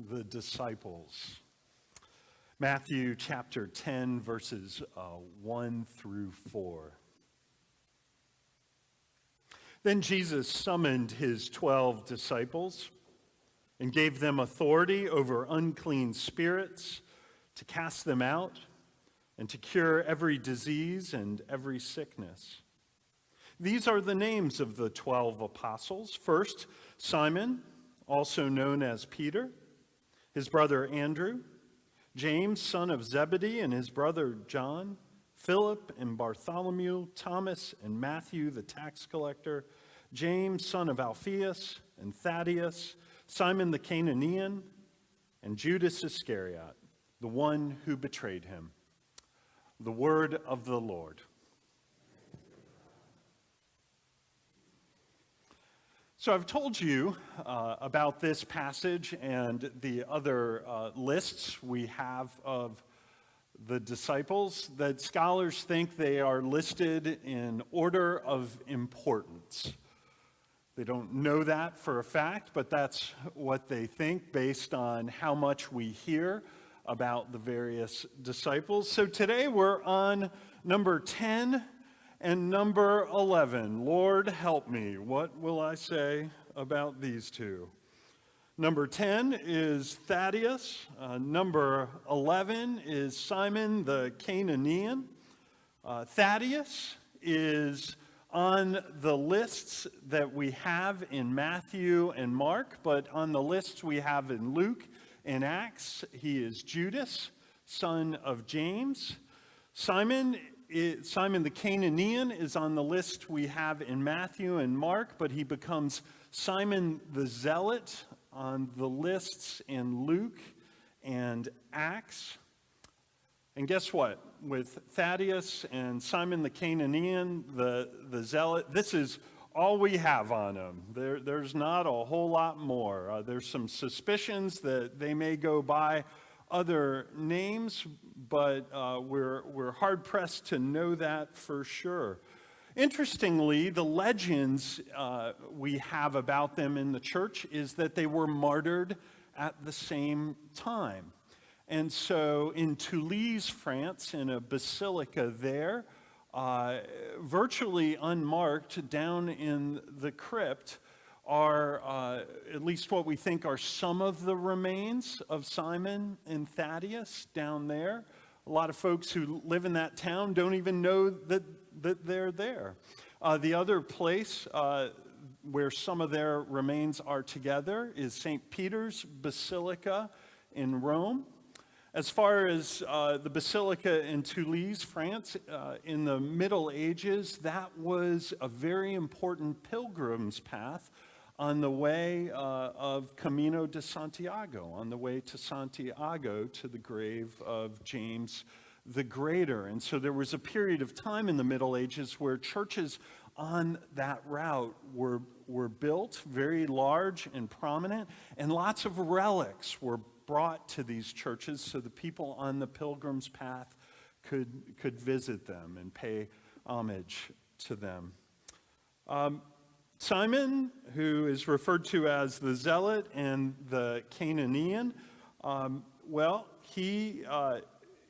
the disciples. Matthew chapter 10, verses 1 through 4. Then Jesus summoned his 12 disciples and gave them authority over unclean spirits to cast them out and to cure every disease and every sickness. These are the names of the 12 apostles. First, Simon, also known as Peter, his brother Andrew, James, son of Zebedee, and his brother John, Philip and Bartholomew, Thomas and Matthew, the tax collector, James, son of Alphaeus, and Thaddeus, Simon the Cananaean, and Judas Iscariot, the one who betrayed him. The word of the Lord. So I've told you about this passage and the other lists we have of the disciples, that scholars think they are listed in order of importance. They don't know that for a fact, but that's what they think based on how much we hear about the various disciples. So today we're on number 10 and number 11. Lord, help me. What will I say about these two? Number 10 is Thaddeus. Number 11 is Simon the Cananaean. Thaddeus is on the lists that we have in Matthew and Mark, but on the lists we have in Luke and Acts, he is Judas, son of James. Simon the Cananaean is on the list we have in Matthew and Mark, but he becomes Simon the Zealot on the lists in Luke and Acts. And guess what? With Thaddeus and Simon the Cananaean, the Zealot, this is all we have on them. There's not a whole lot more. There's some suspicions that they may go by other names, but we're hard-pressed to know that for sure. Interestingly, the legends we have about them in the church is that they were martyred at the same time. And so in Toulouse, France, in a basilica there, virtually unmarked down in the crypt are, at least what we think are some of the remains of Simon and Thaddeus down there. A lot of folks who live in that town don't even know that they're there. The other place where some of their remains are together is St. Peter's Basilica in Rome. As far as the Basilica in Toulouse, France, in the Middle Ages, that was a very important pilgrim's path on the way of Camino de Santiago, on the way to Santiago, to the grave of James the Greater. And so there was a period of time in the Middle Ages where churches on that route were built, very large and prominent, and lots of relics were brought to these churches so the people on the pilgrim's path could visit them and pay homage to them. Simon, who is referred to as the Zealot and the Cananaean,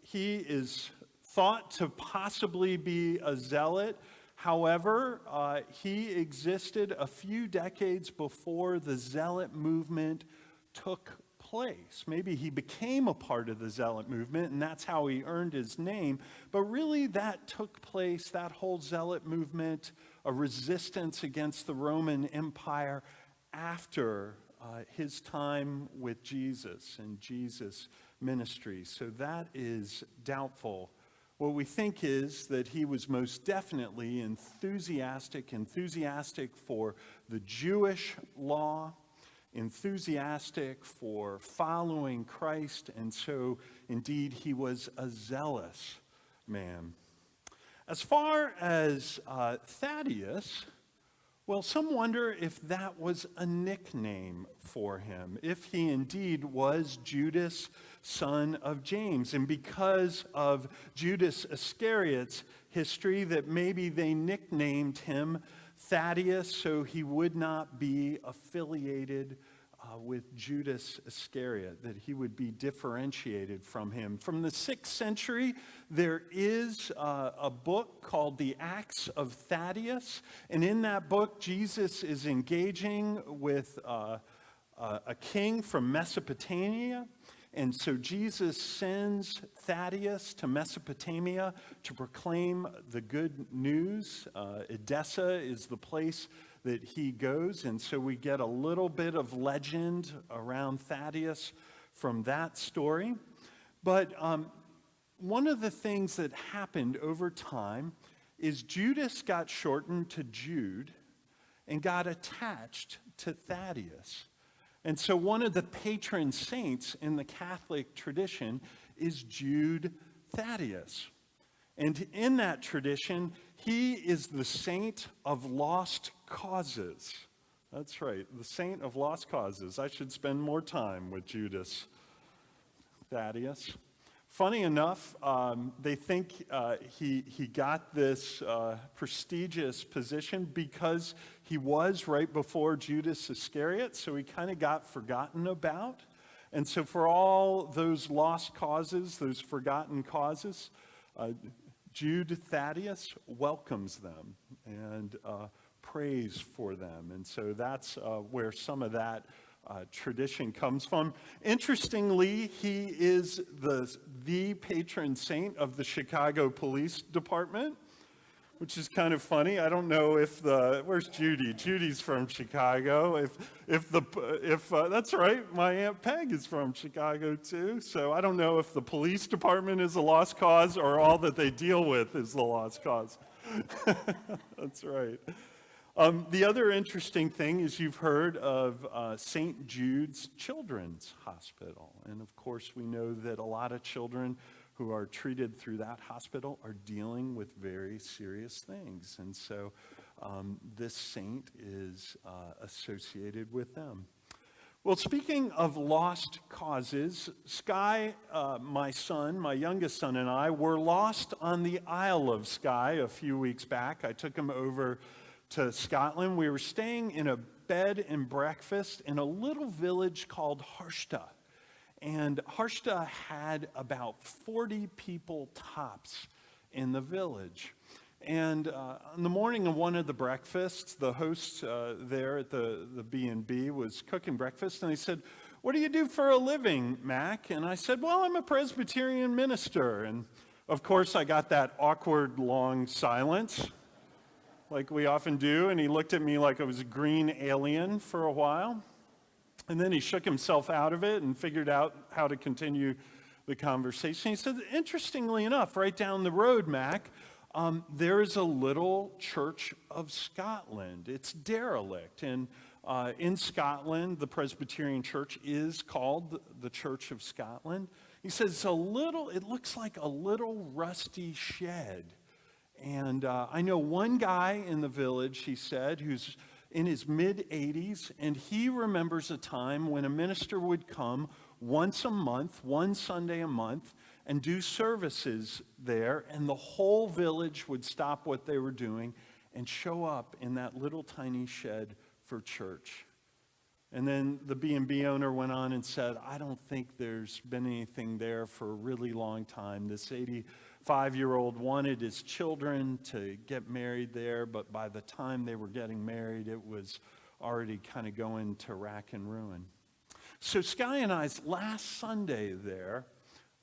he is thought to possibly be a zealot. However, he existed a few decades before the zealot movement took place. Maybe he became a part of the zealot movement, and that's how he earned his name. But really, that took place, that whole zealot movement, a resistance against the Roman Empire after his time with Jesus and Jesus' ministry. So that is doubtful. What we think is that he was most definitely enthusiastic for the Jewish law, enthusiastic for following Christ, and so indeed he was a zealous man. As far as Thaddeus, well, some wonder if that was a nickname for him, if he indeed was Judas, son of James, and because of Judas Iscariot's history, that maybe they nicknamed him Thaddeus so he would not be affiliated with Judas Iscariot, that he would be differentiated from him. From the 6th century, there is a book called the Acts of Thaddeus, and in that book, Jesus is engaging with a king from Mesopotamia. And so Jesus sends Thaddeus to Mesopotamia to proclaim the good news. Edessa is the place that he goes, and so we get a little bit of legend around Thaddeus from that story. But one of the things that happened over time is Judas got shortened to Jude and got attached to Thaddeus. And so one of the patron saints in the Catholic tradition is Jude Thaddeus. And in that tradition, he is the saint of lost causes. That's right, the saint of lost causes. I should spend more time with Judas Thaddeus. Funny enough, they think he got this prestigious position because he was right before Judas Iscariot, so he kind of got forgotten about. And so for all those lost causes, those forgotten causes, Jude Thaddeus welcomes them and prays for them. And so that's where some of that tradition comes from. Interestingly, he is the patron saint of the Chicago Police Department, which is kind of funny. I don't know if where's Judy? Judy's from Chicago. That's right, my Aunt Peg is from Chicago too. So I don't know if the police department is a lost cause or all that they deal with is the lost cause. That's right. The other interesting thing is you've heard of St. Jude's Children's Hospital. And of course, we know that a lot of children who are treated through that hospital are dealing with very serious things. And so this saint is associated with them. Well, speaking of lost causes, Skye, my son, my youngest son, and I were lost on the Isle of Skye a few weeks back. I took him over to Scotland. We were staying in a bed and breakfast in a little village called Harshta. And Harshta had about 40 people tops in the village. And on the morning of one of the breakfasts, the host there at the B&B was cooking breakfast, and he said, "What do you do for a living, Mac?" And I said, "Well, I'm a Presbyterian minister." And of course, I got that awkward long silence, like we often do, and he looked at me like I was a green alien for a while. And then he shook himself out of it and figured out how to continue the conversation. He said, "Interestingly enough, right down the road, Mac, there is a little Church of Scotland. It's derelict. And in Scotland, the Presbyterian Church is called the Church of Scotland." He says, it looks like a little rusty shed. And I know one guy in the village, he said, who's in his mid-80s, and he remembers a time when a minister would come once a month, one Sunday a month, and do services there, and the whole village would stop what they were doing and show up in that little tiny shed for church. And then the B&B owner went on and said, "I don't think there's been anything there for a really long time. This 85-year-old wanted his children to get married there, but by the time they were getting married, it was already kind of going to rack and ruin." So Skye and I's last Sunday there,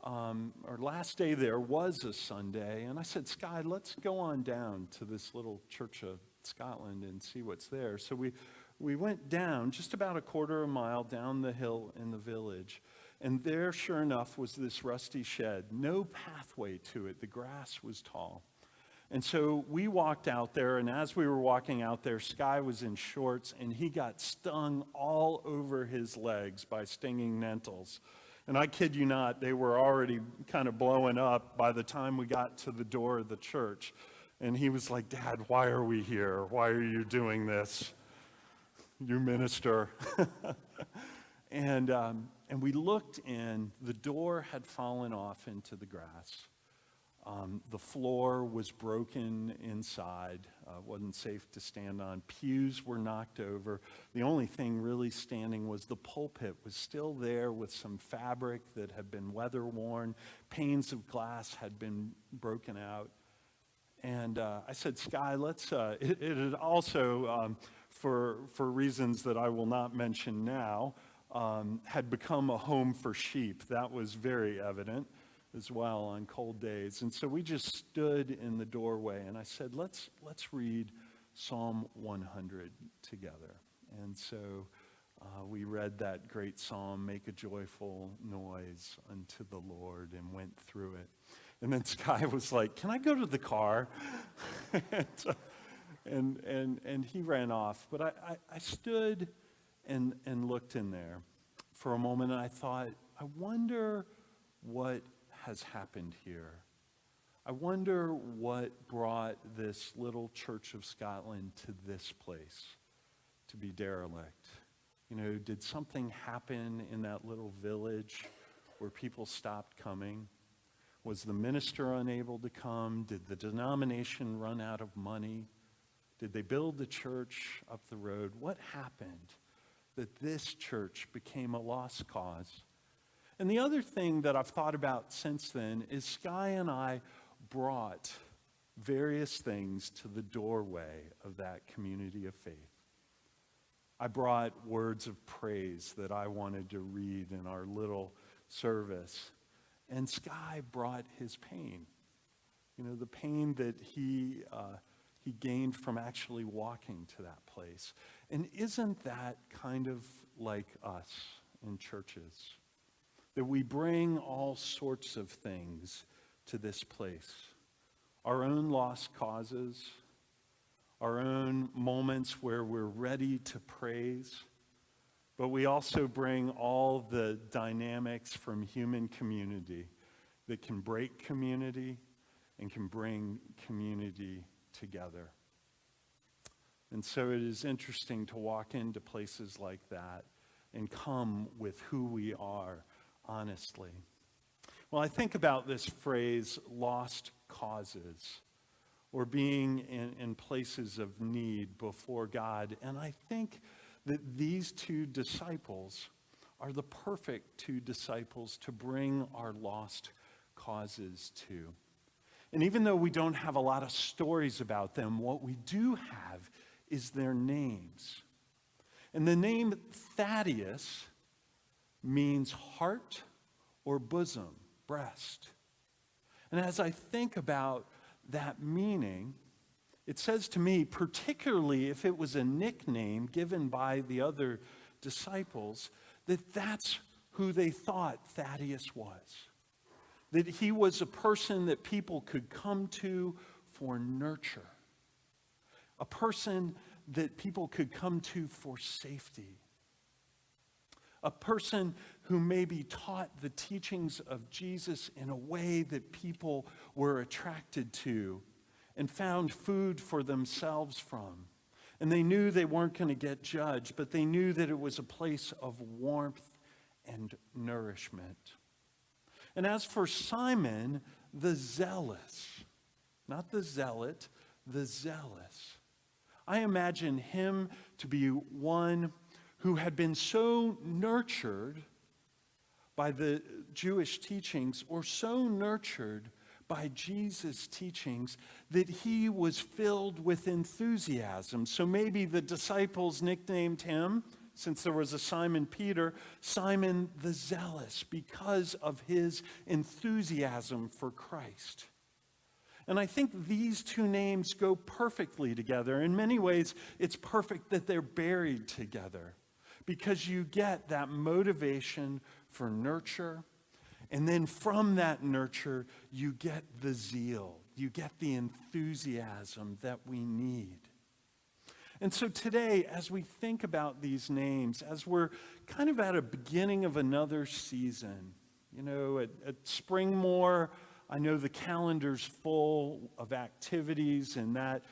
our last day there was a Sunday, and I said, "Skye, let's go on down to this little Church of Scotland and see what's there." So we went down just about a quarter of a mile down the hill in the village. And there, sure enough, was this rusty shed. No pathway to it. The grass was tall. And so we walked out there, and as we were walking out there, Skye was in shorts, and he got stung all over his legs by stinging nettles. And I kid you not, they were already kind of blowing up by the time we got to the door of the church. And he was like, "Dad, why are we here? Why are you doing this? You minister." And we looked, and the door had fallen off into the grass. The floor was broken inside, wasn't safe to stand on. Pews were knocked over. The only thing really standing was the pulpit was still there with some fabric that had been weather-worn. Panes of glass had been broken out. And I said, Sky, it had also, for reasons that I will not mention now, had become a home for sheep. That was very evident as well on cold days. And so we just stood in the doorway, and I said, let's read Psalm 100 together. And so we read that great psalm, Make a Joyful Noise unto the Lord, and went through it. And then Sky was like, can I go to the car? and he ran off. But I stood and looked in there for a moment, and I thought, I wonder what has happened here. I wonder what brought this little Church of Scotland to this place, to be derelict. You know, did something happen in that little village where people stopped coming? Was the minister unable to come? Did the denomination run out of money? Did they build the church up the road? What happened that this church became a lost cause? And the other thing that I've thought about since then is Sky and I brought various things to the doorway of that community of faith. I brought words of praise that I wanted to read in our little service. And Sky brought his pain. You know, the pain that he gained from actually walking to that place. And isn't that kind of like us in churches? That we bring all sorts of things to this place. Our own lost causes, our own moments where we're ready to praise, but we also bring all the dynamics from human community that can break community and can bring community together. And so it is interesting to walk into places like that and come with who we are, honestly. Well, I think about this phrase, lost causes, or being in places of need before God. And I think that these two disciples are the perfect two disciples to bring our lost causes to. And even though we don't have a lot of stories about them, what we do have is their names. And the name Thaddeus means heart or bosom, breast. And as I think about that meaning, it says to me, particularly if it was a nickname given by the other disciples, that that's who they thought Thaddeus was. That he was a person that people could come to for nurture. A person that people could come to for safety. A person who maybe taught the teachings of Jesus in a way that people were attracted to and found food for themselves from. And they knew they weren't going to get judged, but they knew that it was a place of warmth and nourishment. And as for Simon, the zealous, not the zealot, the zealous, I imagine him to be one who had been so nurtured by the Jewish teachings or so nurtured by Jesus' teachings that he was filled with enthusiasm. So maybe the disciples nicknamed him, since there was a Simon Peter, Simon the Zealous, because of his enthusiasm for Christ. And I think these two names go perfectly together. In many ways, it's perfect that they're buried together because you get that motivation for nurture. And then from that nurture, you get the zeal. You get the enthusiasm that we need. And so today, as we think about these names, as we're kind of at a beginning of another season, you know, at Springmore, I know the calendar's full of activities in that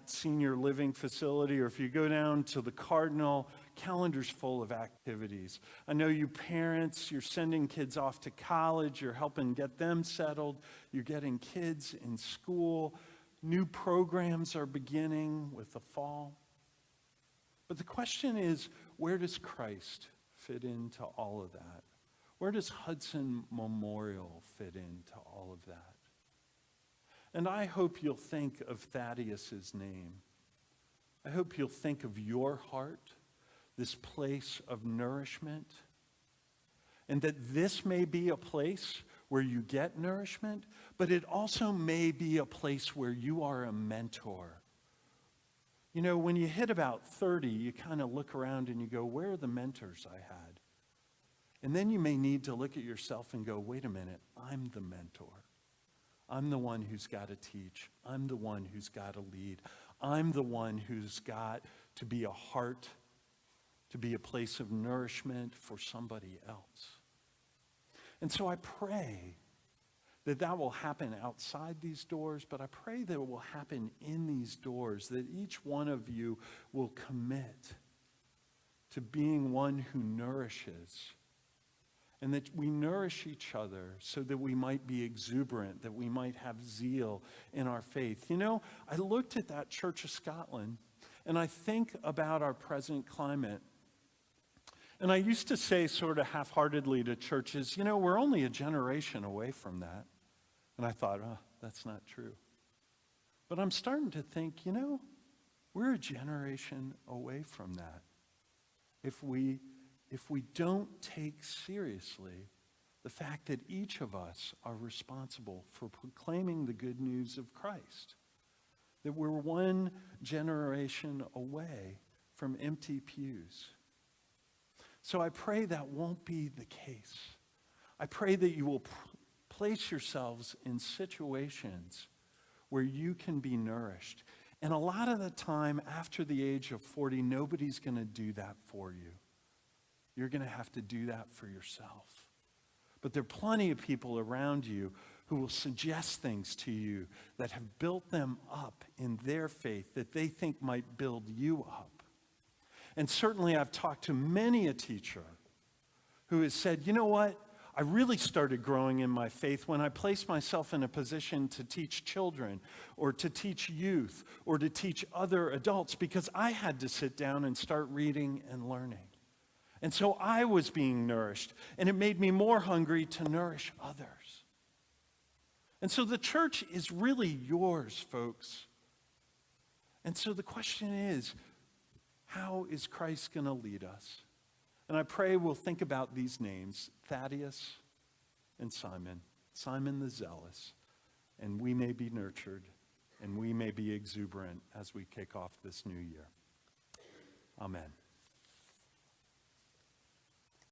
senior living facility, or if you go down to the Cardinal calendar's full of activities. I know you parents, you're sending kids off to college, you're helping get them settled, you're getting kids in school. New programs are beginning with the fall. But the question is, where does Christ fit into all of that? Where does Hudson Memorial fit into all of that? And I hope you'll think of Thaddeus's name. I hope you'll think of your heart, this place of nourishment, and that this may be a place where you get nourishment, but it also may be a place where you are a mentor. You know, when you hit about 30, you kind of look around and you go, where are the mentors I had? And then you may need to look at yourself and go, wait a minute, I'm the mentor. I'm the one who's got to teach. I'm the one who's got to lead. I'm the one who's got to be a heart, to be a place of nourishment for somebody else. And so I pray that that will happen outside these doors, but I pray that it will happen in these doors, that each one of you will commit to being one who nourishes, and that we nourish each other so that we might be exuberant, that we might have zeal in our faith. You know, I looked at that Church of Scotland, and I think about our present climate. And I used to say sort of half-heartedly to churches, you know, we're only a generation away from that. And I thought, oh, that's not true. But I'm starting to think, you know, we're a generation away from that. If we don't take seriously the fact that each of us are responsible for proclaiming the good news of Christ, that we're one generation away from empty pews. So I pray that won't be the case. I pray that you will place yourselves in situations where you can be nourished. And a lot of the time after the age of 40, nobody's going to do that for you. You're going to have to do that for yourself. But there are plenty of people around you who will suggest things to you that have built them up in their faith that they think might build you up. And certainly I've talked to many a teacher who has said, you know what? I really started growing in my faith when I placed myself in a position to teach children or to teach youth or to teach other adults because I had to sit down and start reading and learning. And so I was being nourished, and it made me more hungry to nourish others. And so the church is really yours, folks. And so the question is, how is Christ going to lead us? And I pray we'll think about these names, Thaddeus and Simon, Simon the Zealous, and we may be nurtured and we may be exuberant as we kick off this new year. Amen.